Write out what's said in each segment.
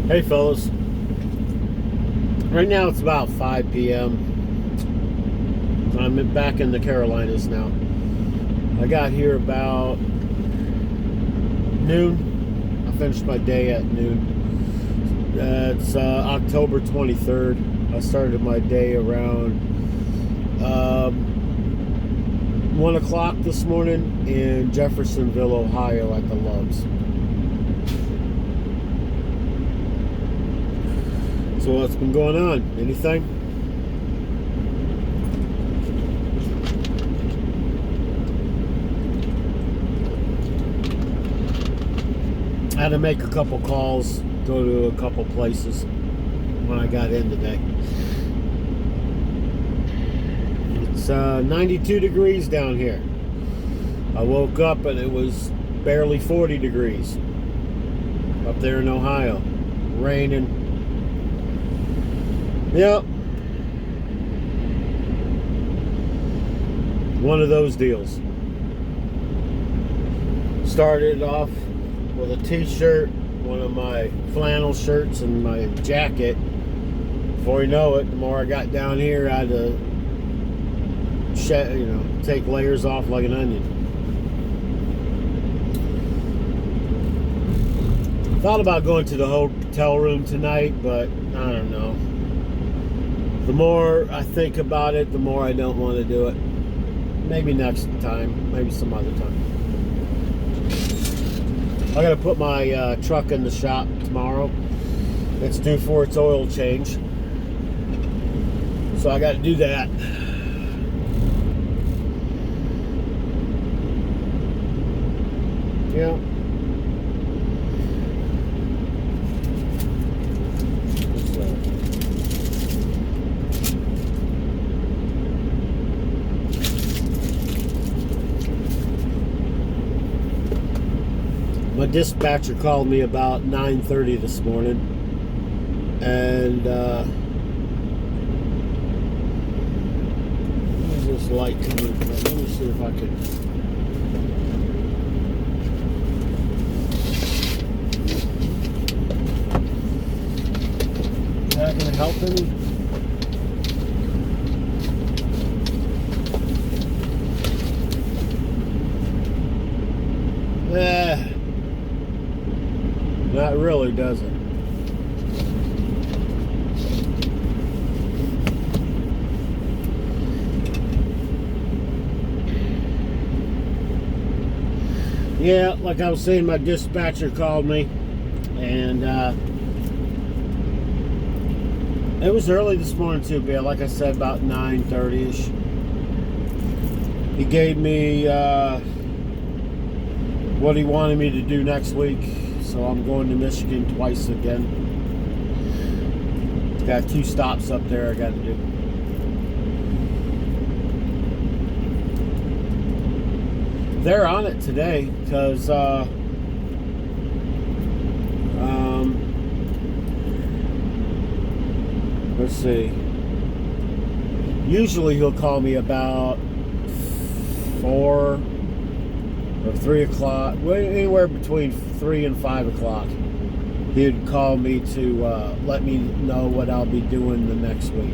Hey fellas, right now it's about 5 p.m. I'm back in the Carolinas now. I got here about noon. I finished my day at noon. It's October 23rd. I started my day around 1 o'clock this morning in Jeffersonville, Ohio at the Loves. So what's been going on? Anything? I had to make a couple calls, go to a couple places when I got in today. It's 92 degrees down here. I woke up and it was barely 40 degrees up there in Ohio. Raining. Yep. One of those deals. Started off with a t-shirt, one of my flannel shirts, and my jacket. Before you know it, the more I got down here, I had to take layers off like an onion. Thought about going to the hotel room tonight, but I don't know. The more I think about it, the more I don't want to do it. Maybe next time, maybe some other time. I gotta put my truck in the shop tomorrow. It's due for its oil change, so I gotta do that. Yeah. My dispatcher called me about 9:30 this morning, and where's this light coming from? Let me see if I can. Is that going to help any? Not really, does it? Yeah, like I was saying, my dispatcher called me, and it was early this morning too, Bill. Like I said, about 9:30ish. He gave me what he wanted me to do next week. So I'm going to Michigan twice again. Got 2 stops up there I got to do. They're on it today because let's see. Usually he'll call me about 4 or 3 o'clock, anywhere between 3 and 5 o'clock. He'd call me to let me know what I'll be doing the next week.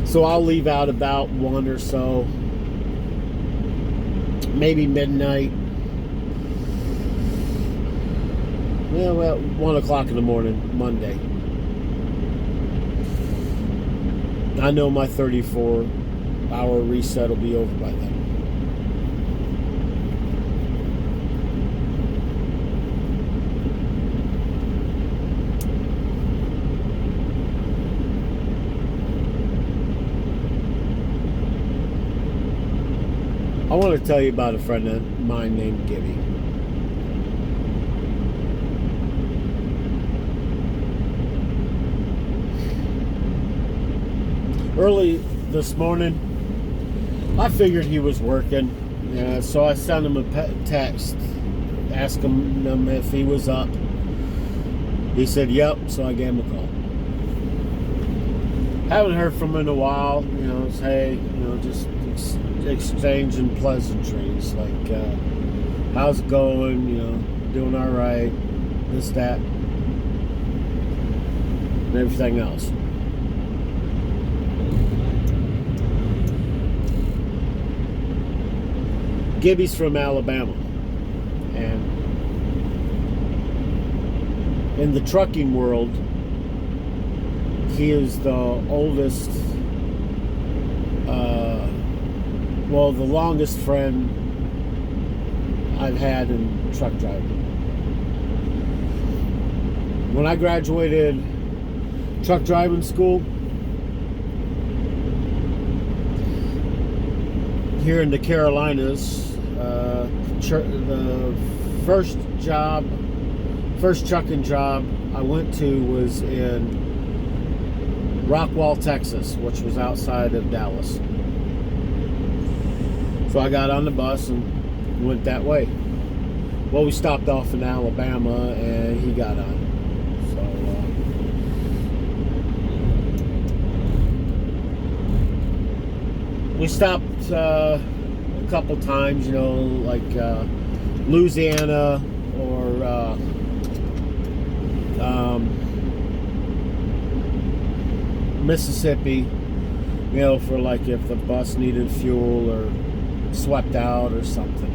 So I'll leave out about 1 or so, maybe midnight. Yeah, well, 1 o'clock in the morning, Monday. I know my 34-hour reset will be over by then. I want to tell you about a friend of mine named Gibby. Early this morning, I figured he was working, so I sent him a text, asking him if he was up. He said, yep, so I gave him a call. Haven't heard from him in a while, hey, just exchanging pleasantries, like how's it going, doing all right, this, that, and everything else. Gibby's from Alabama, and in the trucking world, he is the oldest, the longest friend I've had in truck driving. When I graduated truck driving school here in the Carolinas, the first trucking job I went to was in Rockwall, Texas, which was outside of Dallas. So I got on the bus and went that way. Well, we stopped off in Alabama and he got on. So we stopped a couple times, like Louisiana or Mississippi, for like if the bus needed fuel or swept out or something.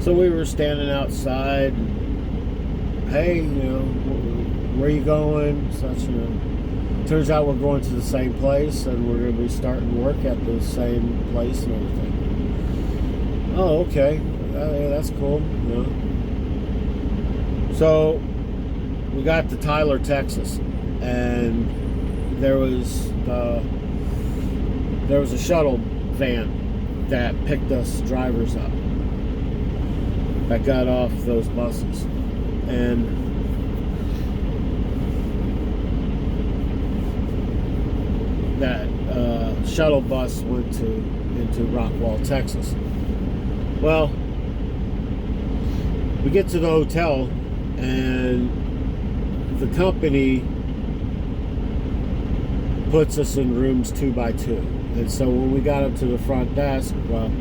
So we were standing outside and, hey, where are you going? Such, turns out we're going to the same place and we're going to be starting work at the same place and everything. Oh, okay. Yeah, that's cool. So we got to Tyler, Texas, and there was a shuttle van that picked us drivers up that got off those buses, and that shuttle bus went into Rockwall, Texas. Well, we get to the hotel and the company puts us in rooms 2 by 2. And so when we got up to the front desk, well,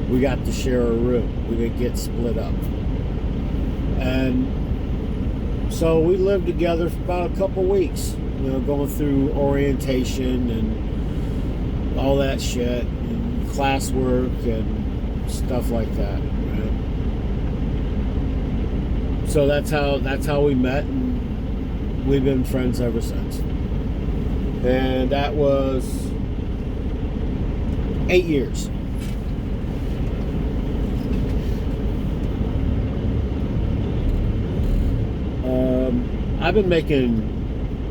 we got to share a room. We didn't get split up. And so we lived together for about a couple weeks, going through orientation and all that shit, and classwork and stuff like that. Right? So that's how we met, and we've been friends ever since. And that was 8 years. I've been making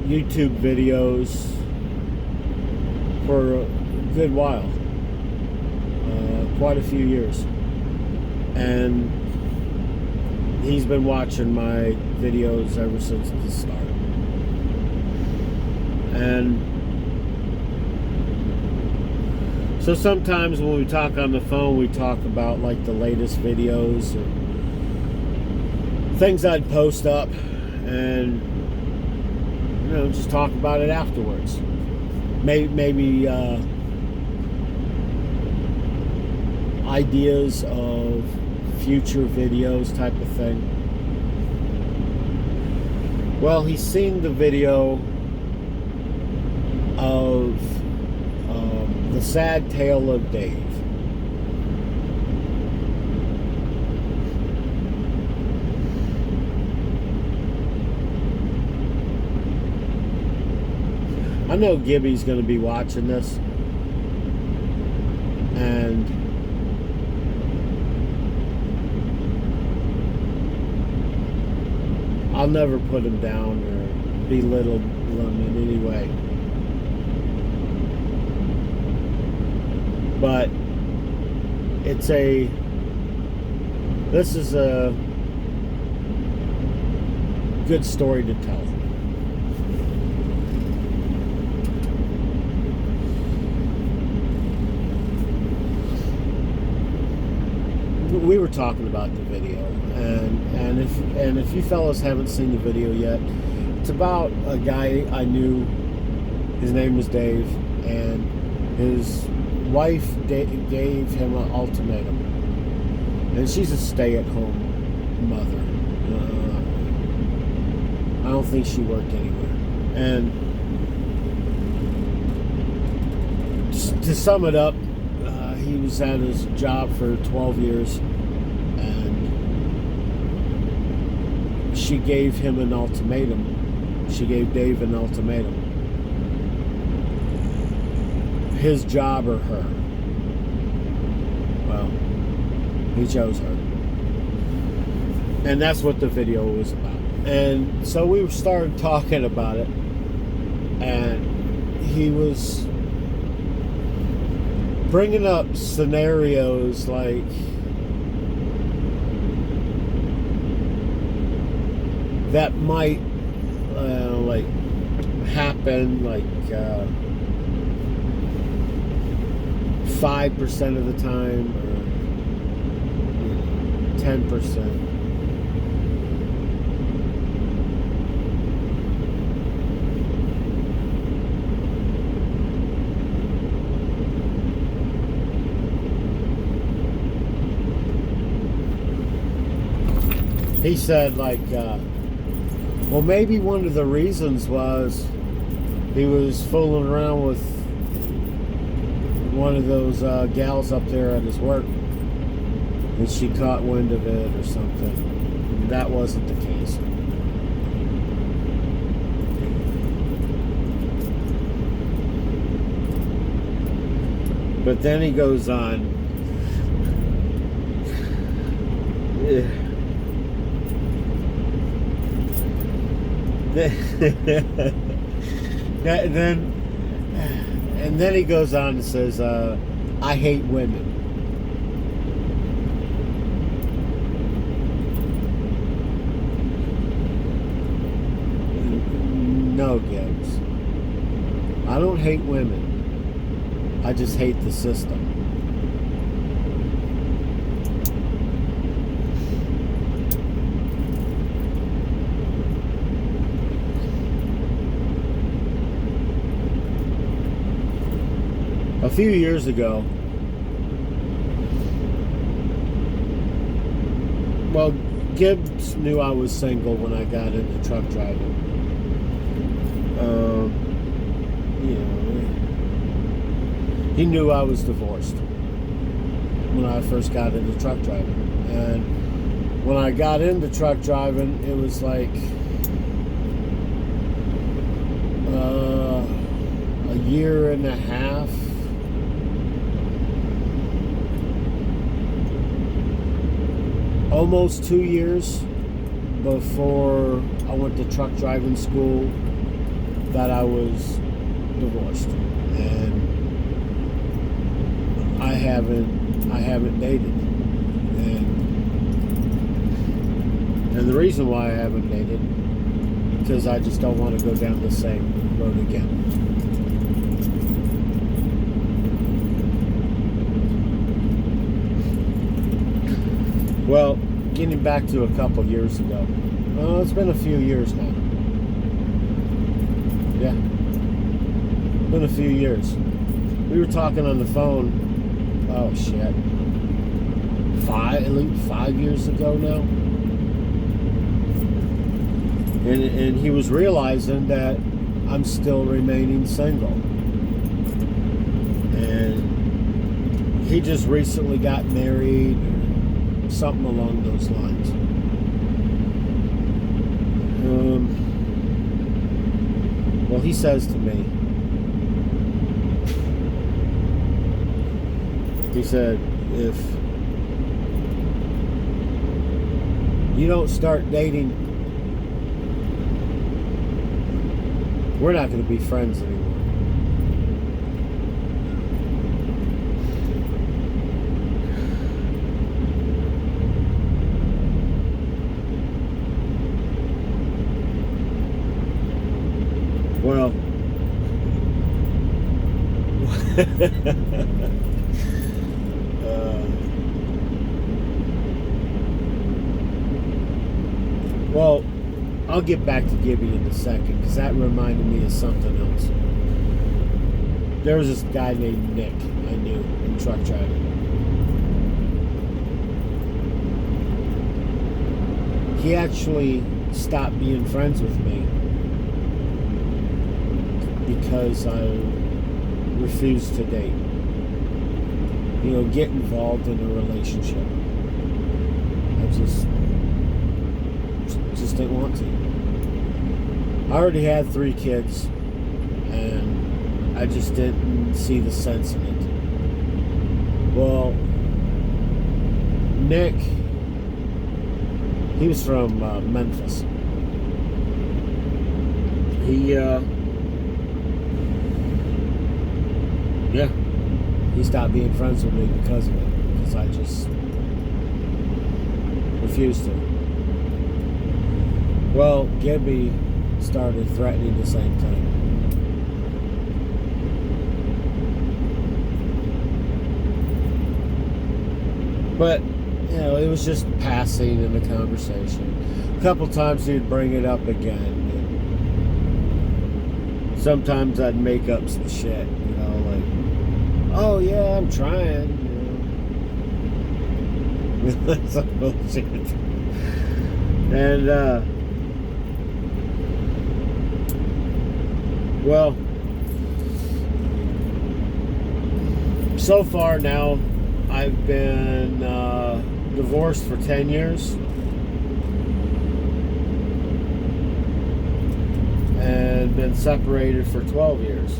YouTube videos for a good while, quite a few years, and he's been watching my videos ever since the start. And so sometimes when we talk on the phone, we talk about like the latest videos or things I'd post up, and just talk about it afterwards. Maybe ideas of future videos type of thing. Well, he's seen the video of The Sad Tale of Dave. I know Gibby's going to be watching this, and I'll never put him down or belittle him in any way. But this is a good story to tell. We were talking about the video, and if you fellas haven't seen the video yet, it's about a guy I knew. His name was Dave, and his wife gave him an ultimatum, and she's a stay-at-home mother. I don't think she worked anywhere. And to sum it up, he was at his job for 12 years, and she gave him an ultimatum. She gave Dave an ultimatum. His job or her. Well, he chose her. And that's what the video was about. And so we started talking about it, and he was bringing up scenarios like that might like happen, like 5% of the time, or 10%. He said, like, well, maybe one of the reasons was he was fooling around with one of those gals up there at his work, and she caught wind of it or something. And that wasn't the case. But then he goes on. And then he goes on and says, I hate women. No, Gibbs. I don't hate women. I just hate the system. A few years ago, well, Gibbs knew I was single when I got into truck driving. He knew I was divorced when I first got into truck driving. And when I got into truck driving, it was like a year and a half. Almost 2 years before I went to truck driving school that I was divorced, and I haven't dated, and the reason why I haven't dated, because I just don't want to go down the same road again. Well, getting back to a couple years ago. It's been a few years now. Yeah. Been a few years. We were talking on the phone, oh shit, at least 5 years ago now. And he was realizing that I'm still remaining single. And he just recently got married, something along those lines. Well, he says to me, he said, if you don't start dating, we're not going to be friends anymore. Well, well, I'll get back to Gibby in a second, because that reminded me of something else. There was this guy named Nick, I knew in truck driving. He actually stopped being friends with me because I refused to date. You know, get involved in a relationship. I just didn't want to. I already had 3 kids, and I just didn't see the sense in it. Well, Nick, he was from Memphis. He stopped being friends with me because of it, because I just refused to. Well, Gibby started threatening the same thing. But, you know, it was just passing in the conversation. A couple times he'd bring it up again. And sometimes I'd make up some shit, you know, like, oh yeah, I'm trying, you know. That's some bullshit. And, well, so far now, I've been divorced for 10 years. And been separated for 12 years.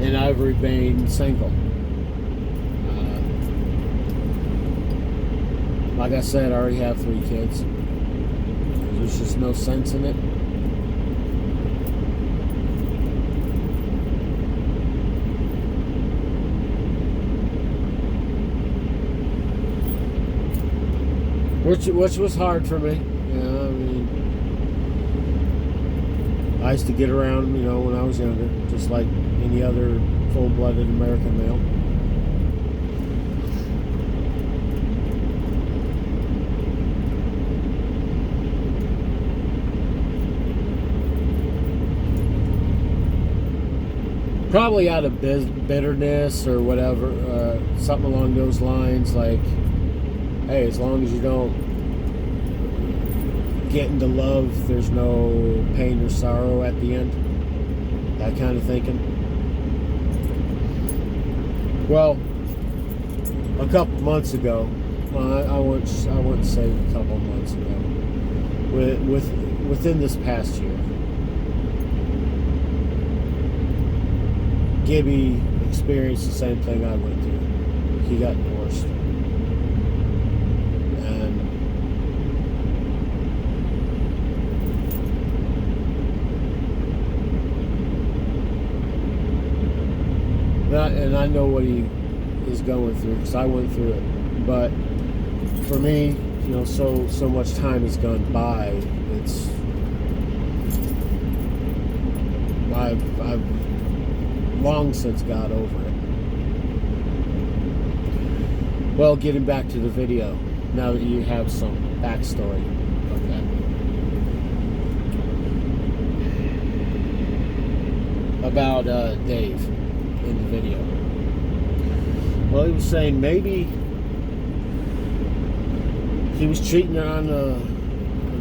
And I've remained single. Like I said, I already have 3 kids. There's just no sense in it. Which was hard for me. You know, I mean, I used to get around, you know, when I was younger, just like any other full-blooded American male. Probably out of bitterness or whatever, something along those lines, like, hey, as long as you don't get into love, there's no pain or sorrow at the end. That kind of thinking. Well, a couple months ago, well, I wouldn't say a couple months ago, within this past year, Gibby experienced the same thing I went through. He got divorced. And I know what he is going through because I went through it. But for me, you know, so much time has gone by. I've long since got over it. Well, getting back to the video, now that you have some backstory of that. About Dave in the video. Well, he was saying maybe he was cheating on a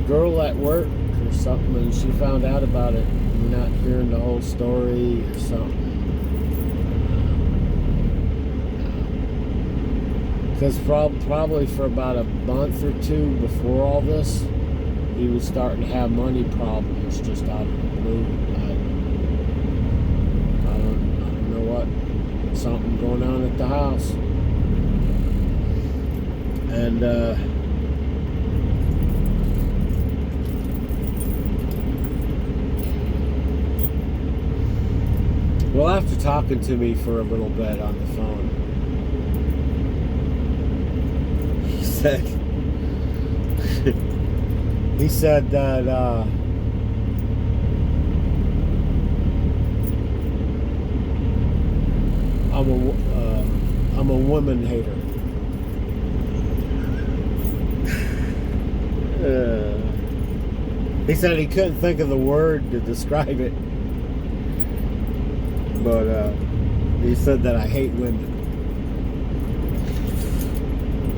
girl at work or something, and she found out about it. You're not hearing the whole story or something. Because probably for about a month or 2 before all this, he was starting to have money problems just out of the blue. I don't know what. Something going on at the house. And well, after talking to me for a little bit on the phone, he said that I'm a woman hater. He said he couldn't think of the word to describe it. But he said that I hate women.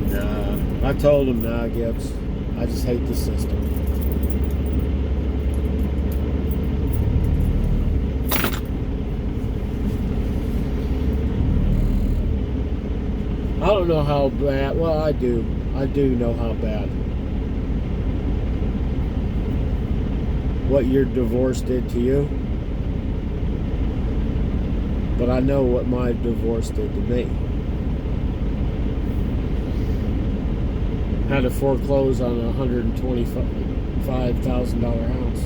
Nah, I told him, nah, Gibbs, I just hate the system. I don't know how bad. Well, I do. I do know how bad. What your divorce did to you. But I know what my divorce did to me. Had to foreclose on a $125,000 house.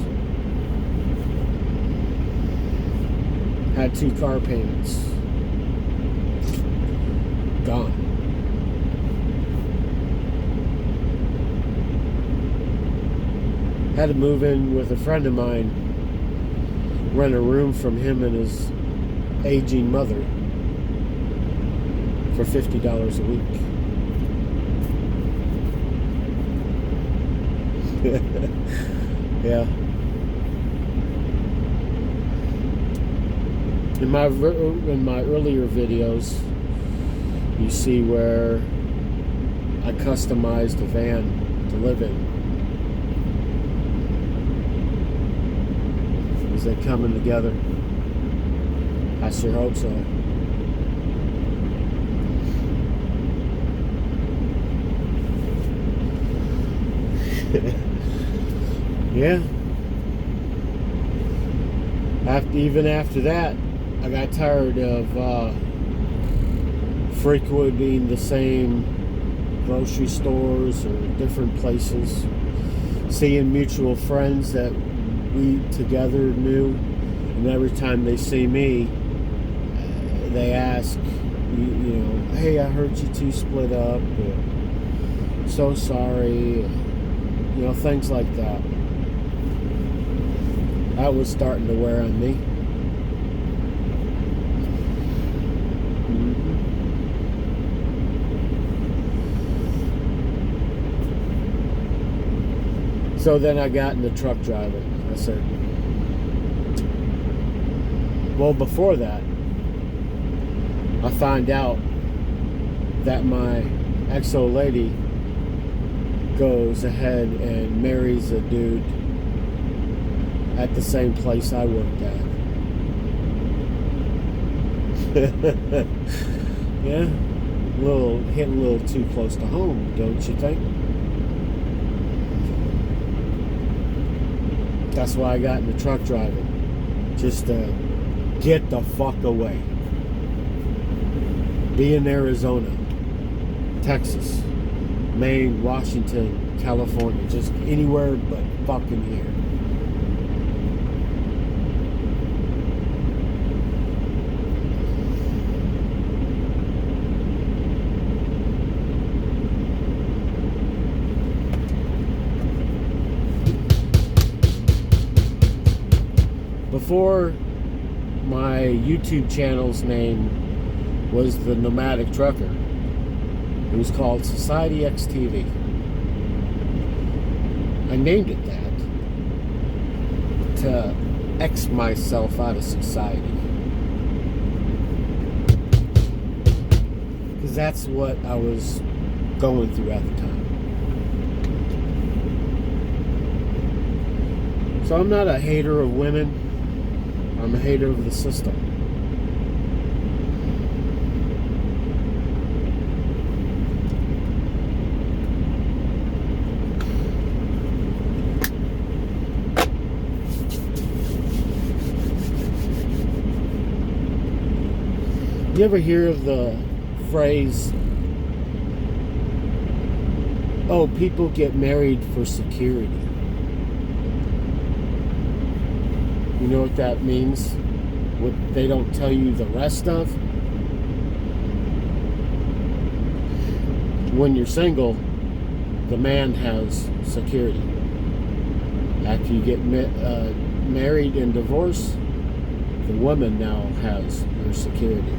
Had 2 car payments. Gone. Had to move in with a friend of mine, rent a room from him and his aging mother for $50 a week. Yeah. In my earlier videos, you see where I customized a van to live in. Is it coming together? I sure hope so. Yeah. Even after that, I got tired of frequenting the same grocery stores or different places, seeing mutual friends that we together knew, and every time they see me, they ask, you know, hey, I heard you two split up, so sorry, you know, things like that. That was starting to wear on me. So then I got into truck driving. I said, well, before that, I find out that my ex-old lady goes ahead and marries a dude at the same place I worked at. Yeah, hitting a little too close to home, don't you think? That's why I got into truck driving, just to get the fuck away. Be in Arizona, Texas, Maine, Washington, California, just anywhere but fucking here. Before, my YouTube channel's name was The Nomadic Trucker. It was called Society X TV. I named it that to X myself out of society. Because that's what I was going through at the time. So I'm not a hater of women. I'm a hater of the system. You ever hear of the phrase, oh, people get married for security? You know what that means? What they don't tell you the rest of? When you're single, the man has security. After you get married and divorced, the woman now has her security.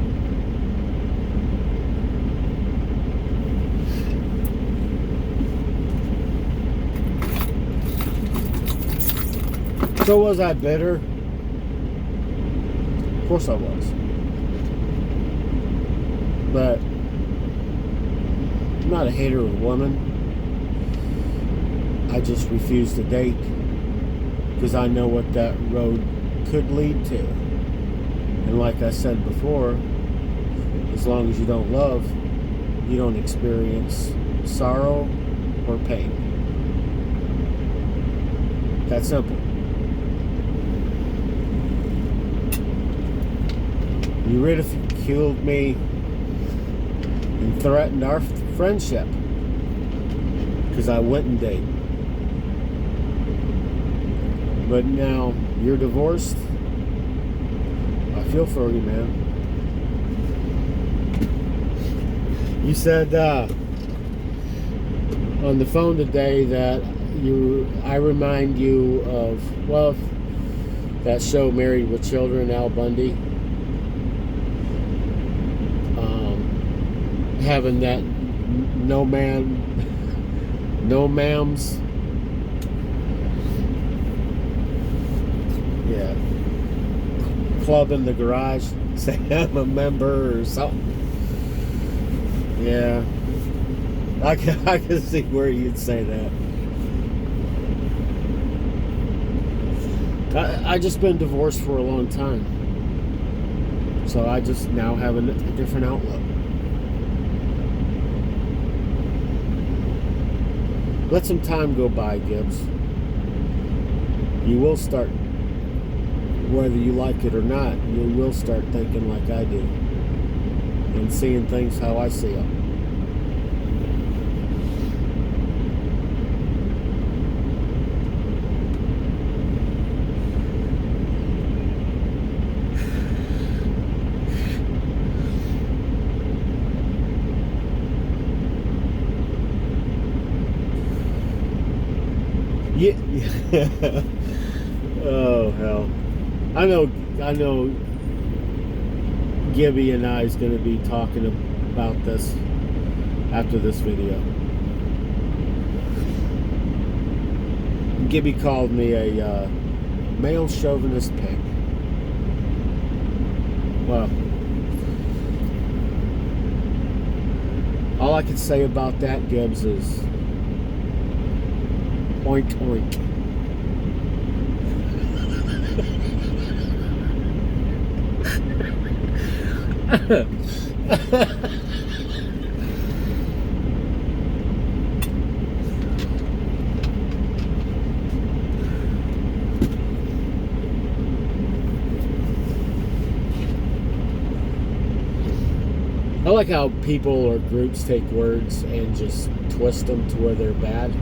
So was I bitter? Of course I was. But I'm not a hater of women. I just refuse to date because I know what that road could lead to. And like I said before, as long as you don't love, you don't experience sorrow or pain. That's simple. You ridiculed me and threatened our friendship because I wouldn't date. But now you're divorced. I feel for you, man. You said on the phone today that I remind you of, well, that show Married with Children, Al Bundy. Having that no ma'ams. Yeah. Club in the garage. Say I'm a member or something. Yeah. I can see where you'd say that. I just been divorced for a long time. So I just now have a different outlook. Let some time go by, Gibbs. You will start, whether you like it or not, you will start thinking like I do. And seeing things how I see them. Yeah. Oh hell! I know. Gibby and I is going to be talking about this after this video. Gibby called me a male chauvinist pig. Well, all I can say about that, Gibbs, is oink oink. I like how people or groups take words and just twist them to where they're bad.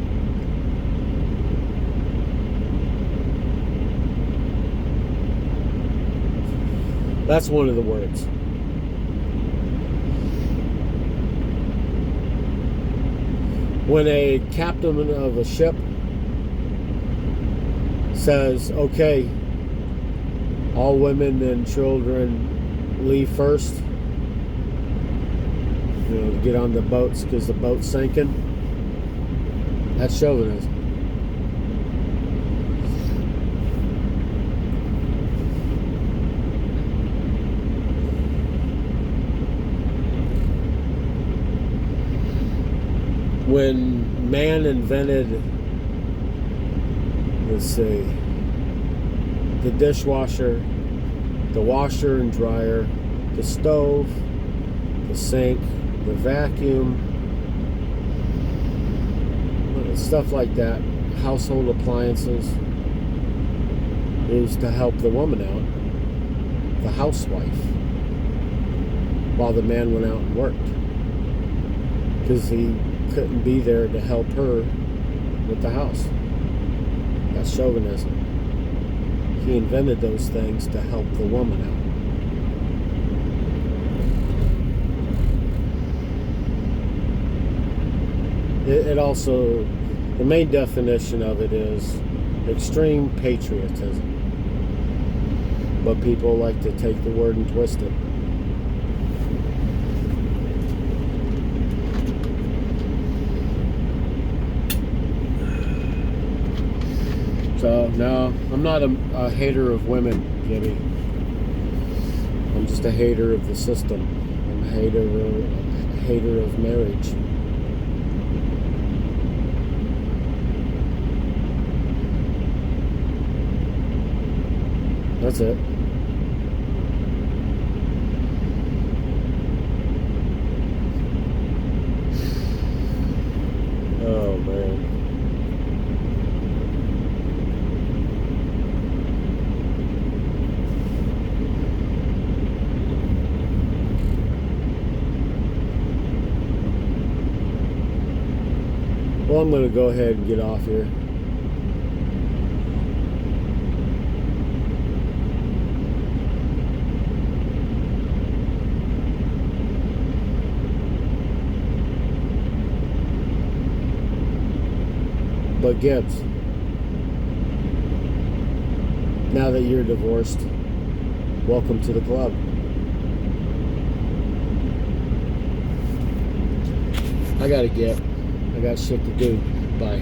That's one of the words. When a captain of a ship says, okay, all women and children leave first, you know, to get on the boats because the boat's sinking, that's chauvinism. When man invented, let's see, the dishwasher, the washer and dryer, the stove, the sink, the vacuum, stuff like that, household appliances, is to help the woman out, the housewife, while the man went out and worked. Because he couldn't be there to help her with the house. That's chauvinism. He invented those things to help the woman out. It also, the main definition of it is extreme patriotism. But people like to take the word and twist it. So, no, I'm not a hater of women, Gibby. I'm just a hater of the system. I'm a hater of marriage. That's it. Oh, man. Well, I'm going to go ahead and get off here. But Gibbs, now that you're divorced, welcome to the club. I gotta get. I got shit to do. Bye.